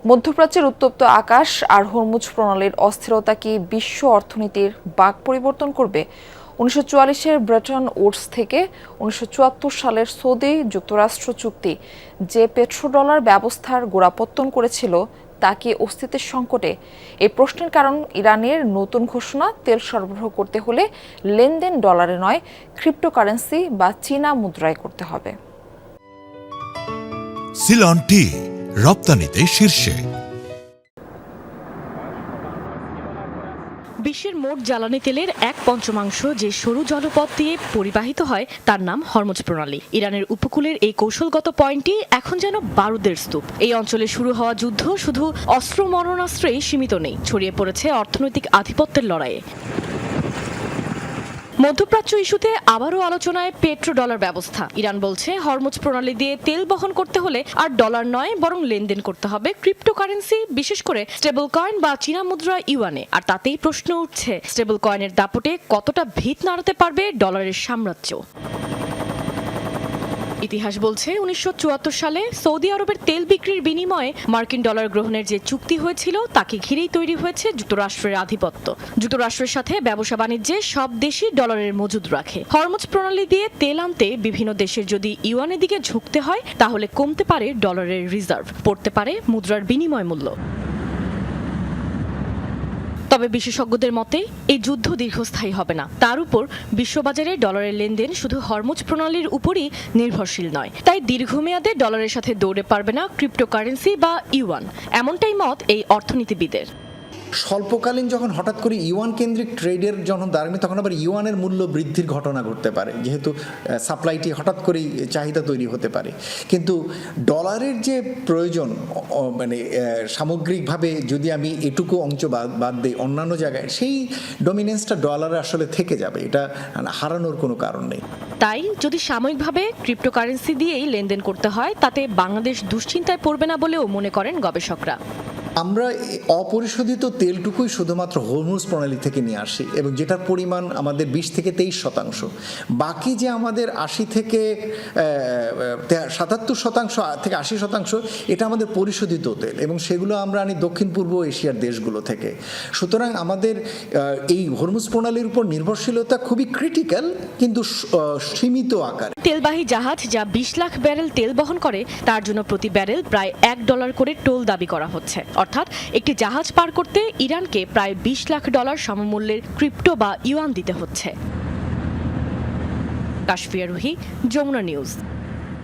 মধ্যপ্রাচ্যের উত্তপ্ত আকাশ আর হরমুজ প্রণালীর অস্থিরতা কি বিশ্ব অর্থনীতির বাঁক পরিবর্তন করবে? 1944-এর ব্রেটন উডস থেকে 1974 সালের সৌদি যুক্তরাষ্ট্র চুক্তি যে পেট্রোডলার ব্যবস্থার গোড়াপত্তন করেছিল তা কি অস্তিত্বের সংকটে? এই প্রশ্নের কারণ ইরানের নতুন ঘোষণা, তেল সরবরাহ করতে হলে লেনদেন ডলারে নয়, ক্রিপ্টোকারেন্সি বা চীনা মুদ্রায় করতে হবে। সিলন টি রপ্তানিতে শীর্ষে। বিশ্বের মোট জ্বালানি তেলের 1/5 যে সরু জলপথ দিয়ে পরিবাহিত হয় তার নাম হরমুজ প্রণালী। ইরানের উপকূলের এই কৌশলগত পয়েন্টটি এখন যেন বারুদের স্তূপ। এই অঞ্চলে শুরু হওয়া যুদ্ধ শুধু অস্ত্র মরণাস্ত্রেই সীমিত নেই, ছড়িয়ে পড়েছে অর্থনৈতিক আধিপত্যের লড়াইয়ে। মধ্যপ্রাচ্য ইস্যুতে আবারও আলোচনায় পেট্রোডলার ব্যবস্থা। ইরান বলছে হরমুজ প্রণালী দিয়ে তেল বহন করতে হলে আর ডলার নয়, বরং লেনদেন করতে হবে ক্রিপ্টোকারেন্সি, বিশেষ করে স্টেবল কয়েন বা চীনা মুদ্রা ইউয়ানে। আর তাতেই প্রশ্ন উঠছে, স্টেবল কয়েনের দাপটে কতটা ভিত নাড়াতে পারবে ডলারের সাম্রাজ্য। ইতিহাস বলছে 1974 সালে সৌদি আরবের তেল বিক্রির বিনিময়ে মার্কিন ডলার গ্রহণের যে চুক্তি হয়েছিল তাকে ঘিরেই তৈরি হয়েছে যুক্তরাষ্ট্রের আধিপত্য। যুক্তরাষ্ট্রের সাথে ব্যবসা বাণিজ্যে সব দেশই ডলারের মজুদ রাখে। হরমুজ প্রণালী দিয়ে তেল আনতে বিভিন্ন দেশের যদি ইউয়ানের দিকে ঝুঁকতে হয়, তাহলে কমতে পারে ডলারের রিজার্ভ, পড়তে পারে মুদ্রার বিনিময় মূল্য। তবে বিশেষজ্ঞদের মতে এই যুদ্ধ দীর্ঘস্থায়ী হবে না। তার উপর বিশ্ববাজারে ডলারের লেনদেন শুধু হরমুজ প্রণালীর উপরই নির্ভরশীল নয়। তাই দীর্ঘমেয়াদে ডলারের সাথে দৌড়ে পারবে না ক্রিপ্টোকারেন্সি বা ইউয়ান, এমনটাই মত এই অর্থনীতিবিদের। স্বল্পকালীন যখন হঠাৎ করে ইউয়ান কেন্দ্রিক ট্রেডের যখন দাঁড়াবে, তখন আবার ইউয়ানের মূল্য বৃদ্ধির ঘটনা ঘটতে পারে, যেহেতু সাপ্লাইটি হঠাৎ করেই চাহিদা তৈরি হতে পারে। কিন্তু ডলারের যে প্রয়োজন, মানে সামগ্রিকভাবে যদি আমি এটুকু অংশ বাদ দিই অন্যান্য জায়গায়, সেই ডমিনেন্সটা ডলারে আসলে থেকে যাবে, এটা হারানোর কোনো কারণ নেই। তাই যদি সাময়িকভাবে ক্রিপ্টোকারেন্সি দিয়েই লেনদেন করতে হয়, তাতে বাংলাদেশ দুশ্চিন্তায় পড়বে না বলেও মনে করেন গবেষকরা। আমরা অপরিশোধিত তেলটুকুই শুধুমাত্র হরমুজ প্রণালী থেকে নিয়ে আসি, এবং যেটার পরিমাণ আমাদের 20 থেকে 23%। বাকি যে আমাদের 80 থেকে 77% থেকে 80%, এটা আমাদের পরিশোধিত তেল, এবং সেগুলো আমরা আনি দক্ষিণ পূর্ব এশিয়ার দেশগুলো থেকে। সুতরাং আমাদের এই হরমুজ প্রণালীর উপর নির্ভরশীলতা খুবই ক্রিটিক্যাল, কিন্তু সীমিত আকারে। তেলবাহী জাহাজ যা 20 লাখ ব্যারেল তেল বহন করে, তার জন্য প্রতি ব্যারেল প্রায় $1 করে টোল দাবি করা হচ্ছে। অর্থাৎ একটি জাহাজ পার করতে ইরানকে প্রায় $20 লাখ সমমূল্যের ক্রিপ্টো বা ইউয়ান দিতে হচ্ছে। কাশফিয়া রুহি, যমুনা নিউজ।